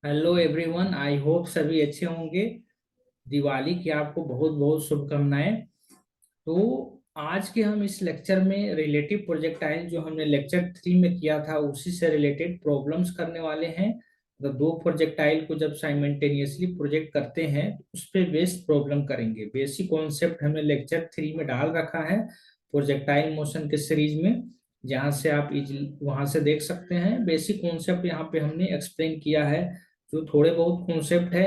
Hello everyone, I hope सभी अच्छे होंगे। दिवाली की आपको बहुत बहुत शुभकामनाएं। तो आज के हम इस लेक्चर में रिलेटिव प्रोजेक्टाइल जो हमने लेक्चर 3 में किया था उसी से रिलेटेड प्रॉब्लम्स करने वाले हैं। तो दो प्रोजेक्टाइल को जब साइमल्टेनियसली प्रोजेक्ट करते हैं तो उस पर बेस्ड प्रॉब्लम करेंगे। बेसिक कॉन्सेप्ट हमने लेक्चर 3 में डाल रखा है प्रोजेक्टाइल मोशन के सीरीज में, जहां से आप वहां से देख सकते हैं। बेसिक कॉन्सेप्ट यहाँ पे हमने एक्सप्लेन किया है। जो थोड़े बहुत कॉन्सेप्ट है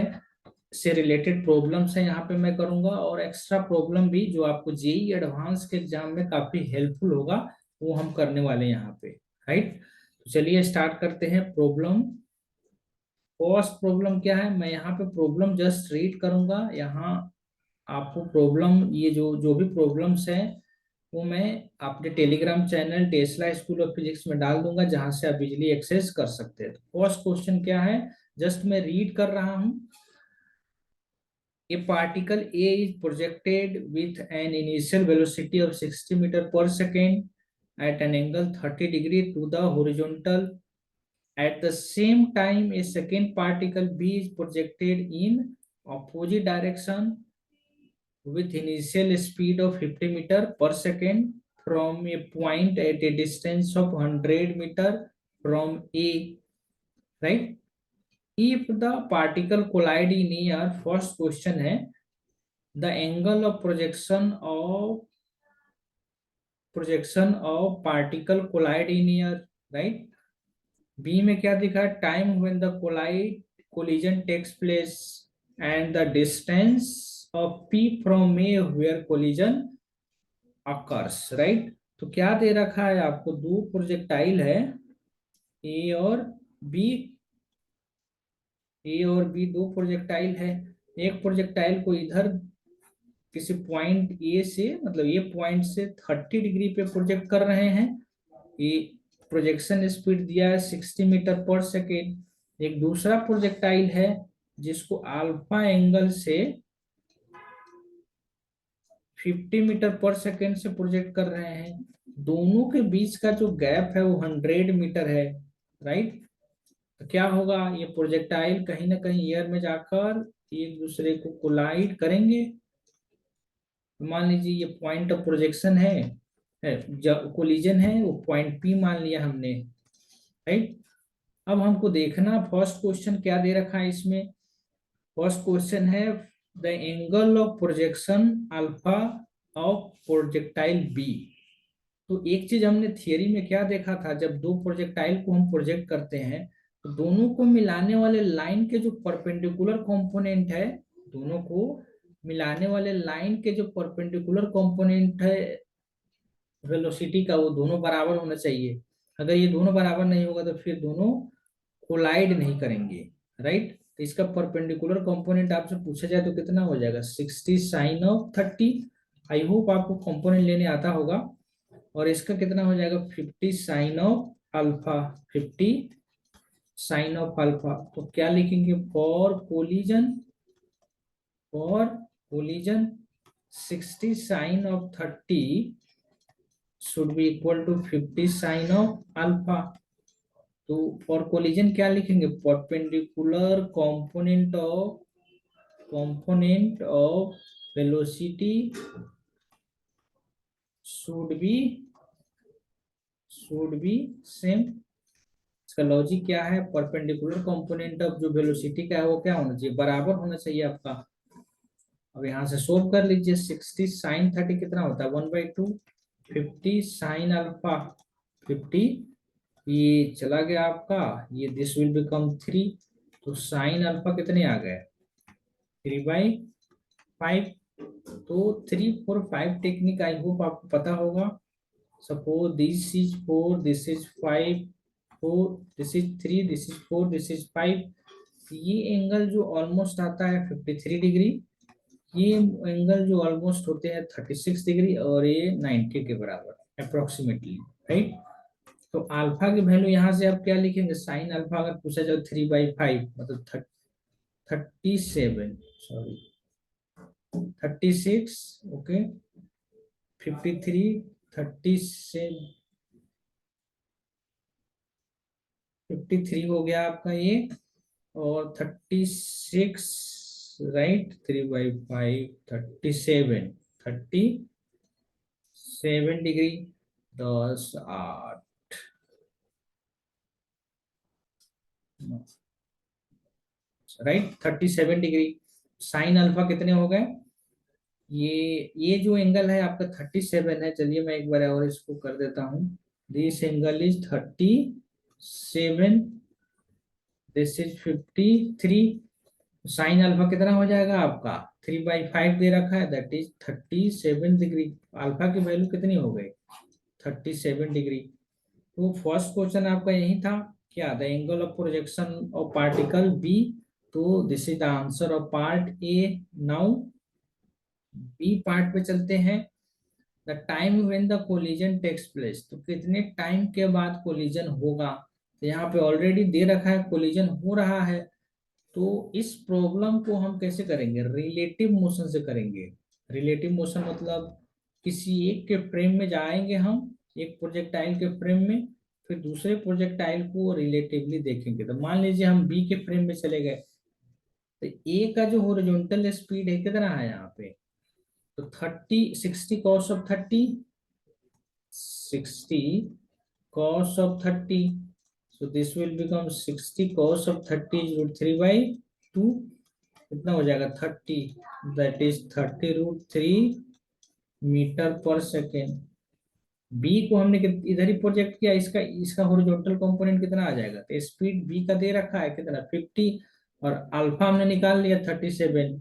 से रिलेटेड प्रॉब्लम्स है यहाँ पे मैं करूंगा, और एक्स्ट्रा प्रॉब्लम भी जो आपको जेई एडवांस के एग्जाम में काफी हेल्पफुल होगा वो हम करने वाले हैं यहाँ पे। राइट, तो चलिए स्टार्ट करते हैं प्रॉब्लम। फर्स्ट प्रॉब्लम क्या है, मैं यहाँ पे प्रॉब्लम जस्ट रीड करूंगा। यहाँ आपको प्रॉब्लम, ये जो जो भी प्रॉब्लम्स हैं वो मैं अपने Telegram channel Tesla school of physics में डाल दूंगा, जहां से आप इजीली एक्सेस कर सकते हैं। तो फर्स्ट क्वेश्चन क्या है, जस्ट मैं रीड कर रहा हूँ। A particle A is projected with an initial velocity of 60 meter per second at an angle 30 degree to the horizontal. At the same time, a second particle B is projected in opposite direction with initial speed of 50 meter per second from a point at a distance of 100 meter from A. Right? If the particle collide in air, first question है the angle of projection of particle collide in air, right? B में क्या दिखा है, time when the collision takes place and the distance of P from A where collision occurs, right? तो क्या दे रखा है आपको, दो प्रोजेक्टाइल है ए और बी। ए और बी दो प्रोजेक्टाइल है। एक प्रोजेक्टाइल को इधर किसी पॉइंट ए से, मतलब ये पॉइंट से 30 डिग्री पे प्रोजेक्ट कर रहे हैं। ये प्रोजेक्शन स्पीड दिया है 60 मीटर पर सेकेंड। एक दूसरा प्रोजेक्टाइल है जिसको अल्फा एंगल से 50 मीटर पर सेकेंड से प्रोजेक्ट कर रहे हैं। दोनों के बीच का जो गैप है वो 100 मीटर है। राइट, तो क्या होगा, ये प्रोजेक्टाइल कहीं ना कहीं एयर में जाकर एक दूसरे को कोलाइड करेंगे। मान लीजिए ये पॉइंट ऑफ प्रोजेक्शन है जब कोलिजन है वो पॉइंट पी मान लिया हमने। राइट, अब हमको देखना फर्स्ट क्वेश्चन क्या दे रखा है इसमें। फर्स्ट क्वेश्चन है the angle of projection alpha of projectile B. तो एक चीज हमने थियरी में क्या देखा था, जब दो प्रोजेक्टाइल को हम प्रोजेक्ट करते हैं तो दोनों को मिलाने वाले लाइन के जो परपेंडिकुलर कंपोनेंट है, दोनों को मिलाने वाले लाइन के जो परपेंडिकुलर कंपोनेंट है वेलोसिटी का, वो दोनों बराबर होना चाहिए। अगर ये दोनों बराबर नहीं होगा तो फिर दोनों कोलाइड नहीं करेंगे। राइट, तो इसका परपेंडिकुलर कंपोनेंट आपसे पूछा जाए तो कितना हो जाएगा, 60 साइन ऑफ 30। आई होप आपको कंपोनेंट लेने आता होगा। और इसका कितना हो जाएगा, 50 sine of alpha. 50 sine of alpha, तो क्या लिखेंगे, for collision 60 sine of 30 should be equal to 50 sin of alpha। तो फॉर कोलिजन क्या लिखेंगे, perpendicular component of velocity should be same. इसका लॉजिक क्या है, परपेंडिकुलर कंपोनेंट ऑफ जो वेलोसिटी का है वो क्या होना चाहिए, बराबर होना चाहिए आपका। अब यहाँ से सोल्व कर लीजिए, 60 साइन 30 कितना होता है, 1/2। 50 साइन अल्फा 50, ये चला गया आपका, ये दिस विल बिकम 3। तो साइन अल्फा कितने आ गए, 3/5। तो 3 4 5 टेक्निक आई होप आपको पता होगा। Suppose this is 4, this is 5, 4, this is 3, this is 4, this is 5। ये एंगल जो ऑलमोस्ट आता है 53 डिग्री, ये एंगल जो ऑलमोस्ट होते हैं 36 डिग्री, और ये 90 के बराबर अप्रोक्सीमेटली। राइट, तो अल्फा की वैल्यू यहाँ से आप क्या लिखेंगे, साइन अल्फा अगर पूछा जाए 3/5 मतलब 37, सॉरी 36, ओके 53, 37, 53 हो गया आपका ये। और 36, right, 3/5, 37 degree, 10, 8, right, 37 degree. Sine alpha कितने हो गए? ये जो एंगल है आपका 37 है। चलिए मैं एक बार और इसको कर देता हूँ। This angle is 37, this is 53। Sine alpha कितना हो जाएगा आपका? 3/5 दे रखा है, दैट इज 37 डिग्री। अल्फा की वैल्यू कितनी हो गई? 37 डिग्री। तो फर्स्ट क्वेश्चन आपका यही था, क्या the angle of projection of particle B. तो this is the answer of part A. Now B part पे चलते हैं। The time when the collision takes place, तो कितने टाइम के बाद कोलिजन होगा। तो यहाँ पे ऑलरेडी दे रखा है कोलिजन हो रहा है। तो इस प्रॉब्लम को हम कैसे करेंगे? रिलेटिव मोशन से करेंगे। रिलेटिव मोशन मतलब किसी एक के फ्रेम में जाएंगे हम, एक प्रोजेक्टाइल के फ्रेम में, फिर दूसरे प्रोजेक्टाइल को रिलेटिवली देखेंगे। तो मान लीजिए हम बी के फ्रेम में चले गए, तो ए का जो हॉरिजॉन्टल स्पीड है कितना है यहाँ पे? तो 60 cos of 30, so this will become 60 cos of 30 is √3/2। कितना हो जाएगा? 30, दैट इज 30√3 मीटर पर सेकेंड। बी को हमने इधर ही प्रोजेक्ट किया, इसका इसका हॉरिजॉन्टल कंपोनेंट कितना आ जाएगा? तो स्पीड बी का दे रखा है कितना? 50, और अल्फा हमने निकाल लिया 37।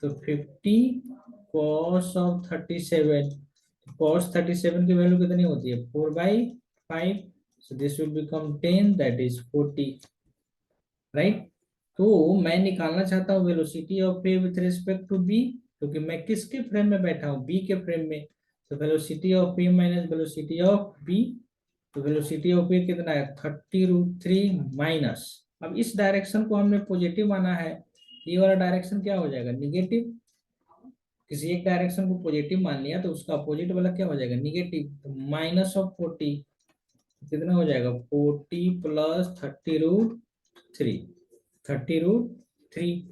तो 50 cos of 37 की वैल्यू कितनी होती है? 4/5। So this will become 10, that is 40, right. तो मैं निकालना चाहता हूँ velocity of A with respect to B, क्योंकि मैं किसके फ्रेम में बैठा हूँ? बी के फ्रेम में। तो velocity of A minus velocity of B, तो वेलोसिटी ऑफ ए कितना है? 30√3 माइनस, अब इस डायरेक्शन को हमने पॉजिटिव माना है, ये वाला डायरेक्शन क्या हो जाएगा? निगेटिव। किसी एक डायरेक्शन को पॉजिटिव मान लिया तो उसका अपोजिट वाला क्या हो जाएगा? निगेटिव। तो -40 कितना हो जाएगा? 40 + 30√3, 30√3।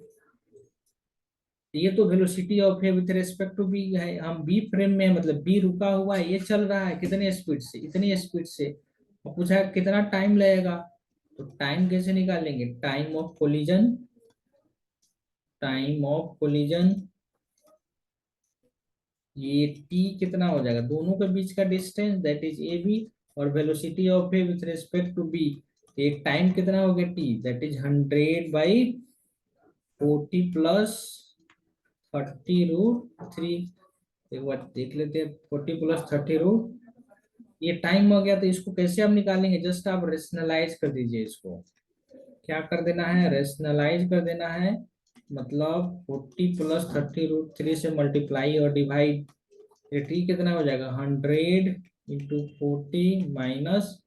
ये तो velocity of A with respect to B है। हम बी फ्रेम में है, मतलब बी रुका हुआ है, ये चल रहा है कितने स्पीड से? इतनी स्पीड से। और पूछा है कितना टाइम लगेगा। तो टाइम कैसे निकालेंगे? Time of collision, time of collision, ये टी कितना हो जाएगा? दोनों के बीच का distance, that is A B, और velocity of A with respect to B, एक टाइम कितना हो गया? T, that is 100/40 + 30√3। एक बार देख लेते हैं, 40 + 30 ये टाइम हो गया। तो इसको कैसे हम निकालेंगे? जस्ट आप रेशनलाइज कर दीजिए इसको। क्या कर देना है? रेशनलाइज कर देना है। मतलब 40 + 30√3 से मल्टीप्लाई और डिवाइड, ये टी कितना हो जाएगा? 100 × 40 माइनस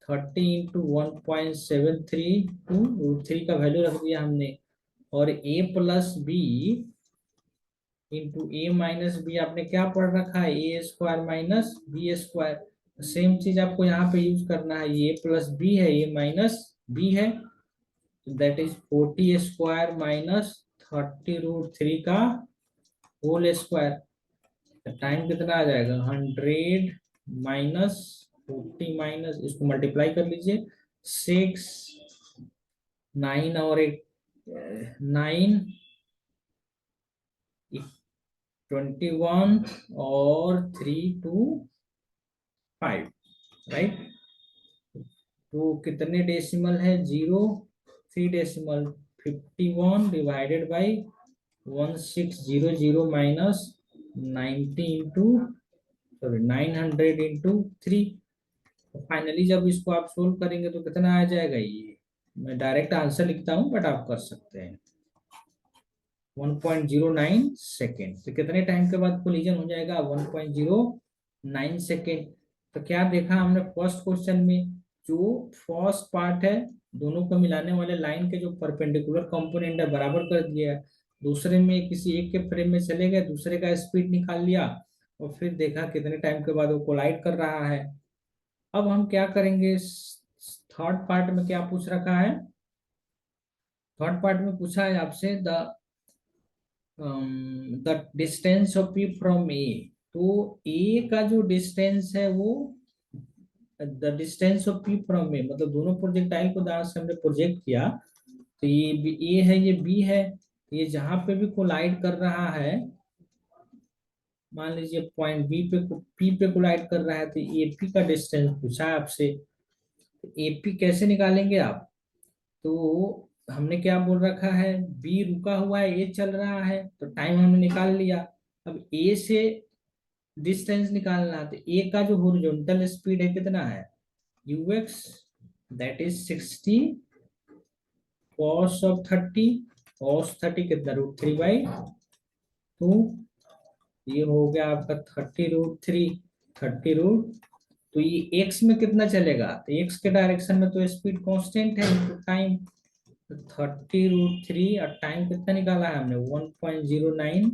30 × 1.73, का वैल्यू रख दिया हमने। और a + b into A minus B, आपने क्या पढ़ रखा है? a² - b²। सेम चीज आपको यहाँ पे यूज करना है। ये a + b है, ये माइनस b है, दैट इज 40² - 30√3 का होल स्क्वायर। टाइम कितना आ जाएगा? 100 - 40 माइनस, इसको मल्टीप्लाई कर लीजिए। 6, 9 और एक 9, 21 और 3, 2, 5, राइट। तो कितने डेसिमल है? 0, 3 decimal. 51 divided by 1600 minus 90 into, sorry 900 × 3। Finally जब इसको आप सोल्व करेंगे तो कितना आ जाएगा? ये मैं डायरेक्ट आंसर लिखता हूँ, बट आप कर सकते हैं। 1.09 सेकेंड। तो कितने टाइम के बाद कोलिजन हो जाएगा? 1.09 सेकेंड। तो क्या देखा हमने फर्स्ट क्वेश्चन में? जो फर्स्ट पार्ट है, दोनों को मिलाने वाले लाइन के जो परपेंडिकुलर कंपोनेंट है बराबर कर दिया है। दूसरे में किसी एक के फ्रेम में चले गए, दूसरे का स्पीड निकाल लिया, और फिर देखा कितने टाइम के बाद वो कोलाइड कर रहा है। अब हम क्या करेंगे? थर्ड पार्ट में क्या पूछ रखा है? थर्ड पार्ट में पूछा है आपसे the distance of P from A. तो ए का जो डिस्टेंस है वो the distance of P from A, मतलब दोनों प्रोजेक्टाइल को जहाँ से हमने प्रोजेक्ट किया, तो ये ए है ये बी है, तो ये जहां पे भी कोलाइड कर रहा है, मान लीजिए पॉइंट बी पे पी पे कोलाइड कर रहा है, तो एपी का डिस्टेंस पूछा है आपसे। एपी कैसे निकालेंगे आप? तो हमने क्या बोल रखा है, बी रुका हुआ है, ए चल रहा है, तो टाइम हमने निकाल लिया। अब ए से डिस्टेंस निकालना है, तो ए का जो हॉरिजॉन्टल स्पीड है कितना है, UX, that is 60 cos of 30। Cos 30 कितना, √3/2। ये हो गया आपका 30√3, 30 तो ये एक्स में कितना चलेगा, तो एक्स के डायरेक्शन में तो स्पीड कांस्टेंट है इनटू टाइम, तो 30√3 और टाइम कितना निकाला है हमने 1.09,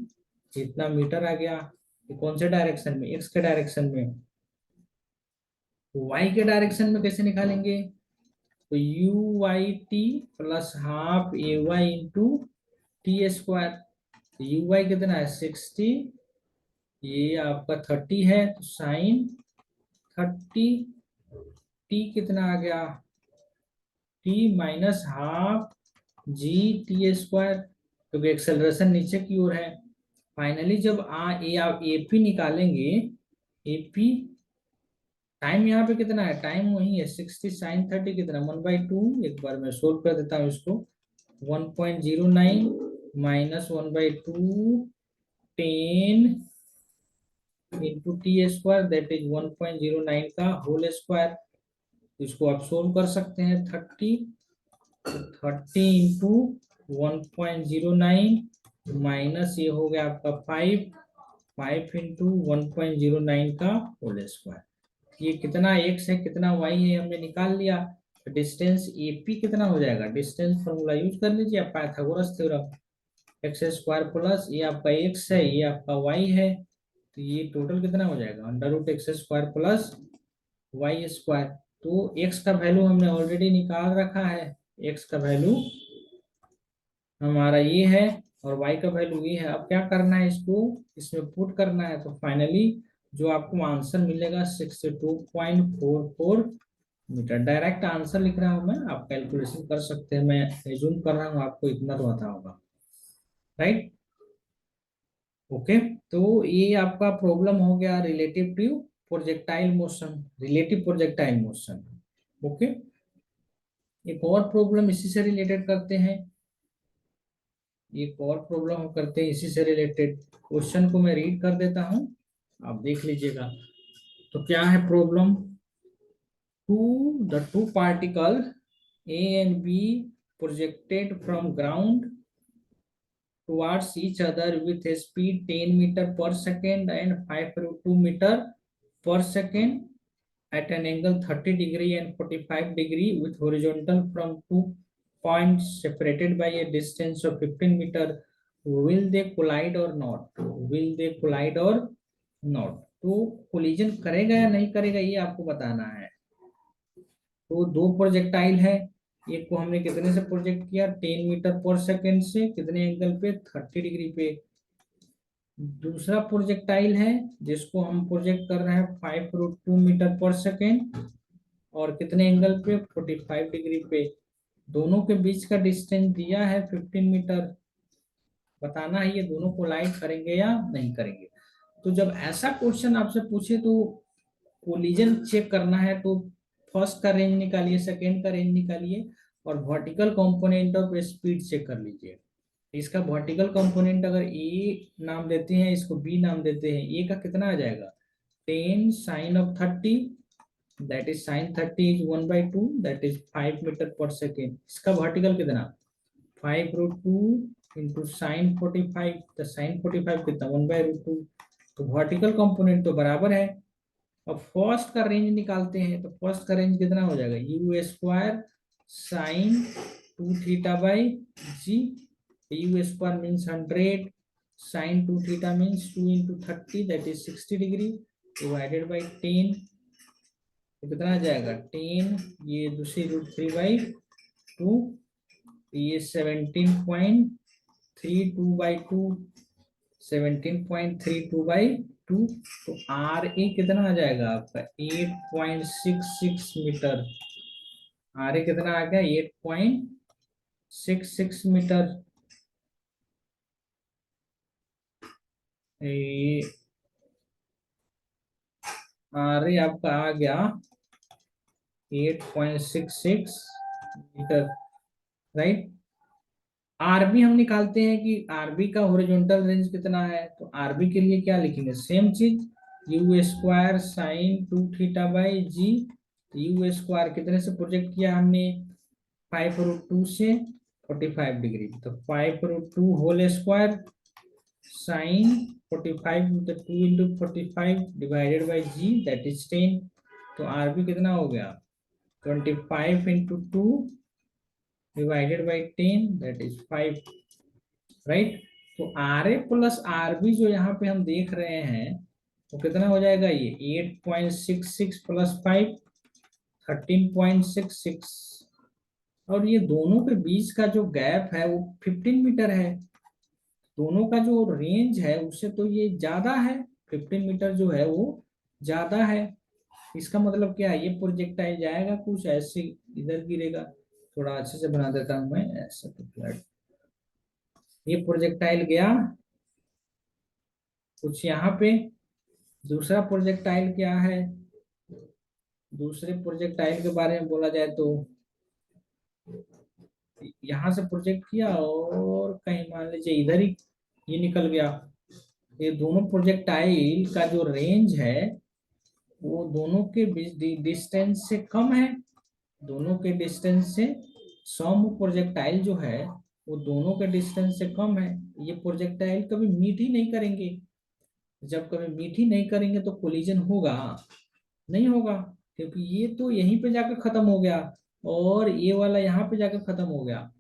इतना मीटर आ गया। ये कौन से डायरेक्शन में, एक्स के डायरेक्शन में। वाई के डायरेक्शन में कैसे निकालेंगे, तो u/t plus half ay into t²। U Y कितना है 60, ये आपका 30 है, तो साइन 30, टी कितना आ गया, T minus half g t², क्योंकि एक्सेलरेशन नीचे की ओर है। फाइनली जब आप एपी निकालेंगे, एपी टाइम यहाँ पे कितना है, टाइम वही है 60 साइन 30 कितना 1/2। एक बार मैं सोल्व कर देता हूँ इसको, 1.09 minus 1/2 10 into t² that is 1.09 का होल स्क्वायर। इसको आप सोल्व कर सकते हैं, 30 इंटू 1.09 माइनस ये हो गया आपका 5 इंटू 1.09 का होल स्क्वायर। ये कितना एक्स है कितना वाई है हमने निकाल लिया। तो डिस्टेंस एपी कितना हो जाएगा, डिस्टेंस फॉर्मूला यूज कर लीजिए आप, पाइथागोरस थ्योरम, x² प्लस ये आपका एक्स है ये आपका वाई है, तो ये टोटल कितना हो जाएगा √x² प्लस y²। तो x का वैल्यू हमने ऑलरेडी निकाल रखा है, x का वैल्यू हमारा ये है और y का वैल्यू ये है। अब क्या करना है, इसको इसमें पुट करना है, तो फाइनली जो आपको आंसर मिलेगा 62.44 मीटर। डायरेक्ट आंसर लिख रहा हूं मैं, आप कैलकुलेशन कर सकते हैं, मैं एज्यूम कर रहा हूँ आपको इतना तो आता होगा, राइट। ओके, तो ये आपका प्रॉब्लम हो गया relative to projectile motion, relative projectile motion. Okay, एक और प्रॉब्लम इसी से रिलेटेड करते हैं, एक और प्रॉब्लम हम करते हैं इसी से रिलेटेड। क्वेश्चन को मैं रीड कर देता हूं, आप देख लीजिएगा। तो क्या है problem, two particle A and B projected from ground towards each other with a speed 10 meter per second and 5√2 meter per second at an angle 30 degree and 45 degree with horizontal from 2 points separated by a distance of 15 meter, will they collide or not, will they collide or not। तो collision करेगा या नहीं करेगा ये आपको बताना है। तो दो प्रोजेक्टाइल है, एक को हमने कितने से प्रोजेक्ट किया 10 मीटर पर सेकेंड से, कितने एंगल पे 30 डिग्री पे। दूसरा प्रोजेक्टाइल है जिसको हम प्रोजेक्ट कर रहे हैं 5√2 मीटर पर सेकेंड और कितने एंगल पे 45 डिग्री पे। दोनों के बीच का डिस्टेंस दिया है 15 मीटर। बताना है ये दोनों कोलाइड करेंगे या नहीं करेंगे। तो जब ऐसा क्वेश्चन आपसे पूछे तो कोलिजन चेक करना है, तो फर्स्ट का रेंज निकालिए, सेकेंड का रेंज निकालिए और vertical component of speed check कर लीजिए। इसका वर्टिकल कंपोनेंट अगर ए नाम देते हैं, इसको बी नाम देते हैं, ए का कितना आ जाएगा 10 sine of 30, that is sine 30 is 1/2 that is 5 meter पर सेकेंड। इसका वर्टिकल कितना 5√2 इंटू साइन 45, तो साइन 45 कितना 1/2। तो वर्टिकल कंपोनेंट तो बराबर है। अब फर्स्ट का रेंज निकालते हैं, तो फर्स्ट का रेंज कितना हो जाएगा u² sine 2θ/g, u² means 100, sine 2θ means 2 into 30 that is 60 degree divided by 10, तो कितना आ जाएगा 10, ये दूसरी √3/2 ये 17.32/2, 17.32/2। तो आर ए कितना आ जाएगा आपका 8.66 मीटर। आर ए कितना आ गया 8.66 मीटर। ये आर ए आपका आ गया 8.66 मीटर, राइट। आरबी हम निकालते हैं कि आरबी का हॉरिजॉन्टल रेंज कितना है, तो आरबी के लिए क्या लिखेंगे, सेम चीज, u² sine 2θ/g। You square कितने से प्रोजेक्ट किया हमने, 5√2 से 45 डिग्री, तो 5√2 होल स्क्वायर साइन 45, तो 2 × 45 divided by g, that is 10। तो आरबी कितना हो गया 25 × 2 divided by 10, that is 5, right. तो R A plus R B जो यहाँ पे हम देख रहे हैं वो कितना हो जाएगा, ये 8.66 प्लस 5, 13.66। और ये दोनों के बीच का जो गैप है वो 15 मीटर है। दोनों का जो रेंज है उससे तो ये ज्यादा है, 15 मीटर जो है वो ज्यादा है। इसका मतलब क्या है, ये प्रोजेक्टाइल जाएगा कुछ ऐसे इधर गिरेगा। थोड़ा अच्छे से बना देता हूं मैं ऐसा, तो फ्लैट ये प्रोजेक्टाइल गया कुछ यहाँ पे। दूसरा प्रोजेक्टाइल क्या है, दूसरे प्रोजेक्टाइल के बारे में बोला जाए तो यहाँ से प्रोजेक्ट किया और कहीं मान लीजिए इधर ही ये निकल गया। ये दोनों प्रोजेक्टाइल का जो रेंज है वो दोनों के डिस्टेंस से कम है। दोनों के डिस्टेंस से सम प्रोजेक्टाइल जो है वो दोनों के डिस्टेंस से कम है। ये प्रोजेक्टाइल कभी मीट ही नहीं करेंगे। जब कभी मीट ही नहीं करेंगे तो कोलिजन होगा नहीं होगा, क्योंकि ये तो यहीं पे जाकर खत्म हो गया और ये वाला यहाँ पे जाकर खत्म हो गया।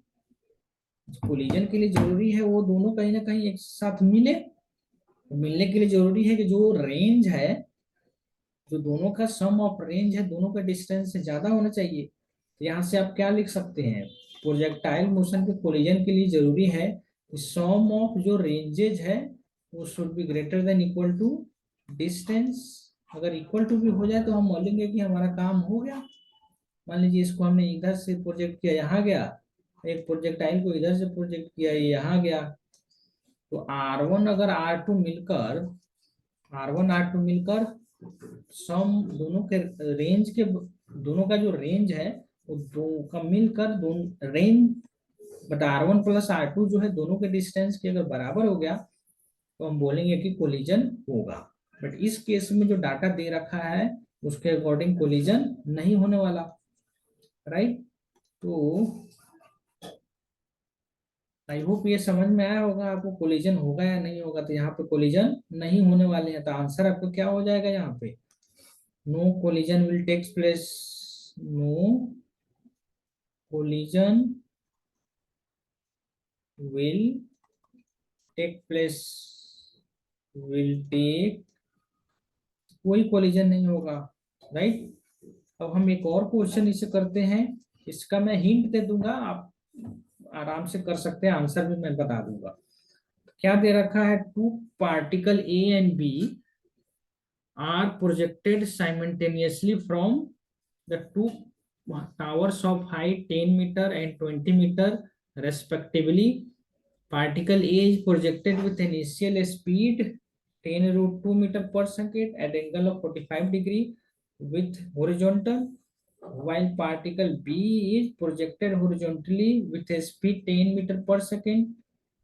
कोलिजन के लिए जरूरी है वो दोनों कहीं ना कहीं एक साथ मिले। मिलने के लिए जरूरी है कि जो रेंज है, जो दोनों का सम ऑफ रेंज है, दोनों का डिस्टेंस से ज्यादा होना चाहिए। तो यहाँ से आप क्या लिख सकते हैं, प्रोजेक्टाइल मोशन के कोलिजन के लिए जरूरी है कि सम ऑफ जो रेंजेज है वो should be greater than equal to distance. अगर इक्वल टू भी हो जाए तो हम बोलेंगे कि हमारा काम हो गया। मान लीजिए इसको हमने इधर से प्रोजेक्ट किया यहाँ गया, एक प्रोजेक्टाइल को इधर से प्रोजेक्ट किया ये यहाँ गया, तो R1 अगर R2 मिलकर, R1 R2 मिलकर सम दोनों के रेंज के, दोनों का जो रेंज है वो दो का मिलकर दोनों range, but R1 plus R2 जो है दोनों के डिस्टेंस के अगर बराबर हो गया तो हम बोलेंगे कि कोलिजन होगा। बट इस केस में जो डाटा दे रखा है उसके अकॉर्डिंग कोलिजन नहीं होने वाला, राइट। तो आई होप ये समझ में आया होगा आपको, कोलिजन होगा या नहीं होगा। तो यहाँ पे कोलिजन नहीं होने वाले हैं, तो आंसर आपको क्या हो जाएगा यहाँ पे, no collision will takes place, no collision will take place, will take, कोई कोलिजन नहीं होगा, राइट। अब हम एक और क्वेश्चन इसे करते हैं, इसका मैं हिंट दे दूंगा, आप आराम से कर सकते हैं, आंसर भी मैं बता दूंगा। क्या दे रखा है, two particle A and B are projected simultaneously from the two towers of height 10 meter and 20 meter respectively. Particle A is projected with initial speed 10√2 meter per second at angle of 45 degree with horizontal, while particle B is projected horizontally with a speed 10 meter per second.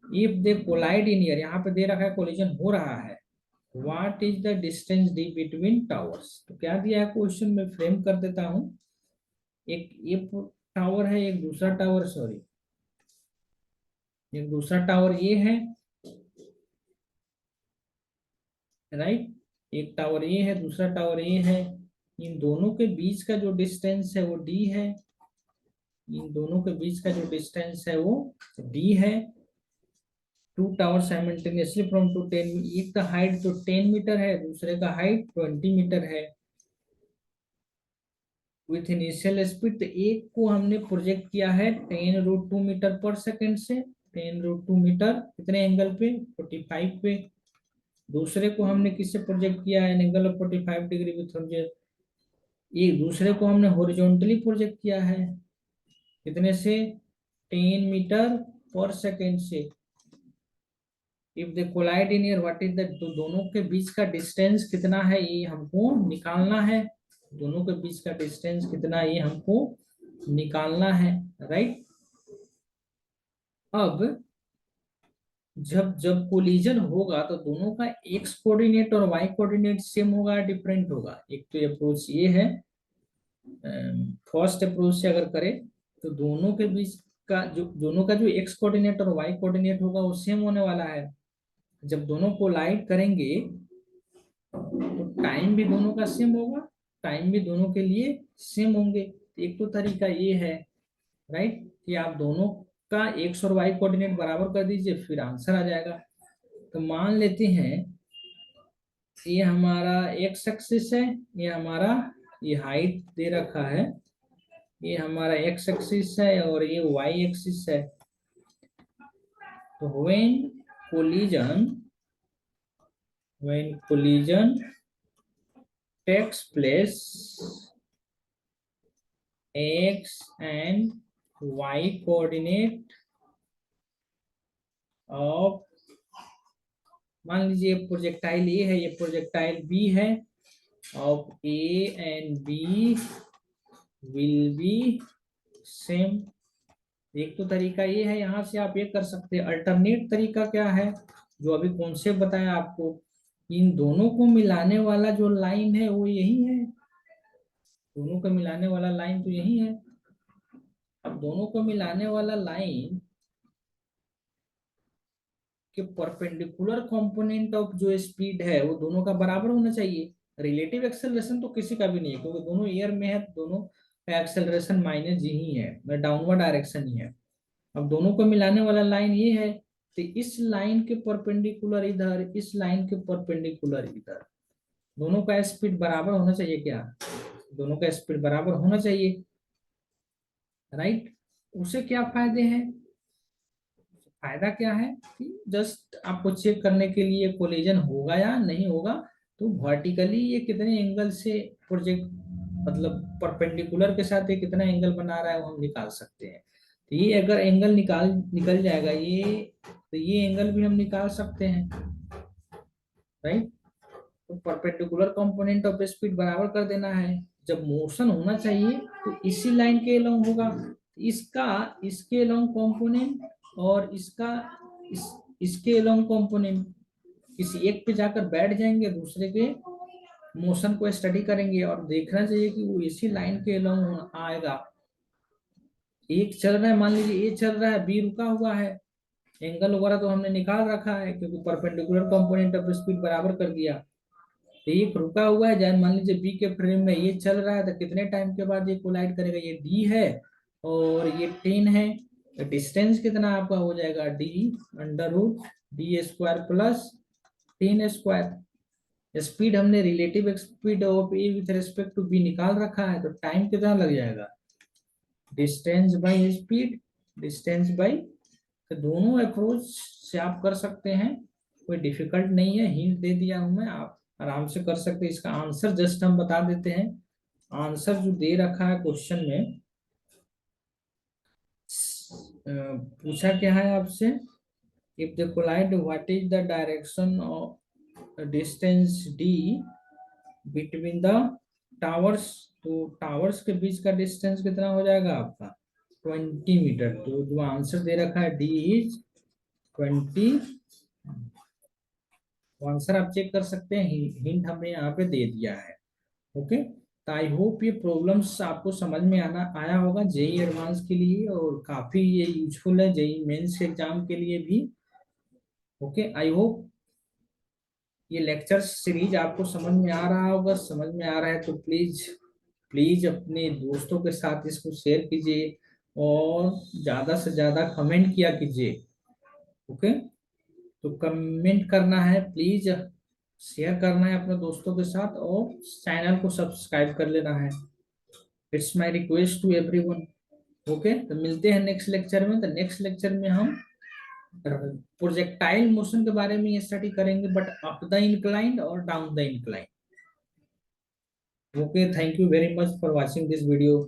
If they collide in air, यहाँ पे दे रखा है collision हो रहा है, What is the distance d between towers? तो क्या दिया है क्वेश्चन में, फ्रेम कर देता हूं। एक ये टावर है, एक दूसरा टावर, सॉरी, एक दूसरा टावर ये है, राइट। एक टावर ये है, दूसरा टावर ये है। इन दोनों के बीच का जो डिस्टेंस है वो डी है। इन दोनों के बीच का जो डिस्टेंस है वो डी है। Two tower simultaneously from to 10, एक का हाइट तो 10 मीटर है, दूसरे का हाइट 20 मीटर है। विथ इनिशियल स्पीड, तो एक को हमने प्रोजेक्ट किया है 10√2 मीटर पर सेकेंड से, 10√2 मीटर कितने एंगल पे, 45 पे। दूसरे को हमने किससे प्रोजेक्ट किया है, एंगल ऑफ 45 डिग्री विथ, ये दूसरे को हमने हॉरिजॉन्टली प्रोजेक्ट किया है कितने से, 10 मीटर पर सेकेंड से। If they collide in air what is the, तो दोनों के बीच का डिस्टेंस कितना है ये हमको निकालना है, दोनों के बीच का डिस्टेंस कितना ये हमको निकालना है, राइट। अब जब जब कोलिजन होगा तो दोनों का एक्स कोऑर्डिनेट और वाई कोऑर्डिनेट सेम होगा, डिफरेंट होगा। एक तो अप्रोच ये है, फर्स्ट अप्रोच से अगर करें तो दोनों के बीच का जो एक्स कोऑर्डिनेट और वाई कोऑर्डिनेट होगा वो सेम होने वाला है। जब दोनों कोलाइड करेंगे तो टाइम भी दोनों का सेम होगा, टाइम भी दोनों के लिए सेम होंगे। एक तो तरीका ये है, राइट, कि आप दोनों का एक्स और वाई कोऑर्डिनेट बराबर कर दीजिए, फिर आंसर आ जाएगा। तो मान लेते हैं ये हमारा एक्स एक्सिस है, ये हमारा, ये हाइट दे रखा है, ये हमारा एक्स एक्सिस है और ये वाई एक्सिस है। तो when collision takes place, x and y coordinate of, मान लीजिए प्रोजेक्टाइल ए है, ये प्रोजेक्टाइल बी है, of A and B will be same. एक तो तरीका ये है, यहां से आप ये कर सकते हैं। अल्टरनेट तरीका क्या है, जो अभी कॉन्सेप्ट बताया आपको, इन दोनों को मिलाने वाला जो लाइन है वो यही है, दोनों को मिलाने वाला लाइन तो यही है। अब दोनों को मिलाने वाला लाइन के परपेंडिकुलर कंपोनेंट ऑफ जो स्पीड है वो दोनों का बराबर होना चाहिए। रिलेटिव एक्सेलरेशन तो किसी का भी नहीं है, क्योंकि दोनों एयर में है, दोनों का एक्सेलरेशन माइनस ही है, डाउनवर्ड डायरेक्शन ही है। अब दोनों को मिलाने वाला लाइन ये है, तो इस लाइन के परपेंडिकुलर इधर, इस लाइन के परपेंडिकुलर इधर, दोनों का स्पीड बराबर होना चाहिए। क्या, दोनों का स्पीड बराबर होना चाहिए, राइट। उसे क्या फायदे हैं, फायदा क्या है कि जस्ट आपको चेक करने के लिए कोलिजन होगा या नहीं होगा, तो वर्टिकली ये कितने एंगल से प्रोजेक्ट, मतलब परपेंडिकुलर के साथ ये कितना एंगल बना रहा है वो हम निकाल सकते हैं। तो ये अगर एंगल निकल जाएगा ये, तो ये एंगल भी हम निकाल सकते हैं, राइट। तो परपेंडिकुलर कंपोनेंट ऑफ स्पीड बराबर कर देना है। जब मोशन होना चाहिए तो इसी लाइन के अलोंग होगा, इसका इसके अलोंग कंपोनेंट और इसका इसके अलोंग कंपोनेंट, किसी एक पे जाकर बैठ जाएंगे, दूसरे के मोशन को स्टडी करेंगे और देखना चाहिए कि वो इसी लाइन के अलोंग आएगा। एक चल रहा है, मान लीजिए ए चल रहा है, बी रुका हुआ है, एंगल वगैरह तो हमने निकाल रखा है क्योंकि परपेंडिकुलर कंपोनेंट ऑफ स्पीड बराबर कर दिया। तो एक रुका हुआ है, जैसे मान लीजिए बी के फ्रेम में ये चल रहा है, तो कितने टाइम के बाद ये कोलाइड करेगा, ये डी है और ये 10 है। तो डिस्टेंस कितना आपका हो जाएगा, d√d² प्लस 10²। स्पीड हमने relative speed of A with respect to B निकाल रखा है, तो टाइम कितना लग जाएगा, distance by speed, distance by. तो दोनों अप्रोच से आप कर सकते हैं, कोई डिफिकल्ट नहीं है, हिंट दे दिया हूं मैं, आप आराम से कर सकते हैं। इसका आंसर जस्ट हम बता देते हैं। आंसर जो दे रखा है क्वेश्चन में, पूछा क्या है आपसे, if the collide what is the direction of distance D between the towers. तो टावर्स के बीच का डिस्टेंस कितना हो जाएगा आपका, 20 मीटर। तो जो आंसर दे रखा है डी इज 20। आंसर आप चेक कर सकते हैं, हिंट हमने यहाँ पे दे दिया है। ओके, तो आई होप ये प्रॉब्लम्स आपको समझ में आया होगा जेई एडवांस के लिए, और काफी ये यूजफुल है जेई मेंस एग्जाम के लिए भी। ओके, आई होप ये लेक्चर सीरीज आपको समझ में आ रहा होगा। समझ में आ रहा है तो प्लीज प्लीज अपने दोस्तों के साथ इसको शेयर कीजिए और ज्यादा से ज्यादा कमेंट किया कीजिए। ओके, तो कमेंट करना है प्लीज, शेयर करना है अपने दोस्तों के साथ और चैनल को सब्सक्राइब कर लेना है। It's my request to everyone. Okay, तो मिलते हैं नेक्स्ट लेक्चर में। तो नेक्स्ट लेक्चर में हम प्रोजेक्टाइल मोशन के बारे में स्टडी करेंगे, बट अप द इंक्लाइंड और down the inclined. Okay, thank you very much for watching this video.